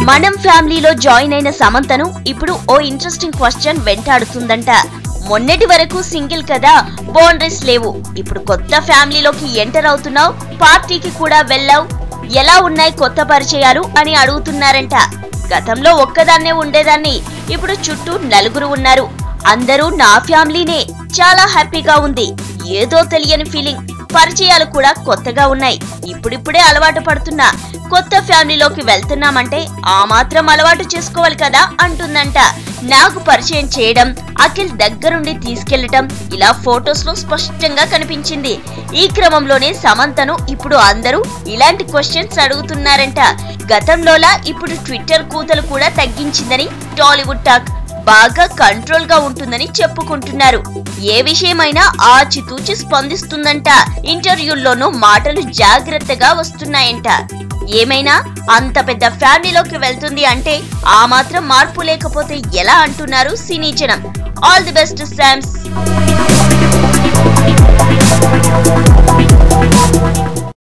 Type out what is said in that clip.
మనం ఫ్యామిలీలో జాయిన్ అయిన సమంతను ఇప్పుడు ఓ ఇంట్రెస్టింగ్ క్వశ్చన్ వెంటాడుతుందంట. మొన్నటి వరకు సింగిల్ కదా, బౌండరీస్ లేవు. ఇప్పుడు కొత్త ఫ్యామిలీలోకి ఎంటర్ అవుతున్నావు, పార్టీకి కూడా వెళ్ళావు, ఎలా ఉన్నాయి కొత్త పరిచయాలు అని అడుగుతున్నారంట. గతంలో ఒక్కదాన్నే ఉండేదాన్ని, ఇప్పుడు చుట్టూ నలుగురు ఉన్నారు, అందరూ నా ఫ్యామిలీనే, చాలా హ్యాపీగా ఉంది, ఏదో తెలియని ఫీలింగ్, పరిచయాలు కూడా కొత్తగా ఉన్నాయి, ఇప్పుడిప్పుడే అలవాటు పడుతున్నా, కొత్త ఫ్యామిలీలోకి వెళ్తున్నామంటే ఆ మాత్రం అలవాటు చేసుకోవాలి కదా అంటుందంట. నాకు పరిచయం చేయడం, అఖిల్ దగ్గరుండి తీసుకెళ్లటం ఇలా ఫోటోస్ లో స్పష్టంగా కనిపించింది. ఈ క్రమంలోనే సమంతను ఇప్పుడు అందరూ ఇలాంటి క్వశ్చన్స్ అడుగుతున్నారంట. గతంలోలా ఇప్పుడు ట్విట్టర్ కూతలు కూడా తగ్గించిందని టాలీవుడ్ టాక్, బాగా కంట్రోల్ గా ఉంటుందని చెప్పుకుంటున్నారు. ఏ విషయమైనా ఆచితూచి స్పందిస్తుందంట. ఇంటర్వ్యూల్లోనూ మాటలు జాగ్రత్తగా వస్తున్నాయంట. ఏమైనా అంత పెద్ద ఫ్యామిలీలోకి వెళ్తుంది అంటే ఆ మాత్రం మార్పు లేకపోతే ఎలా అంటున్నారు సినీ జనం. All the best శామ్స్.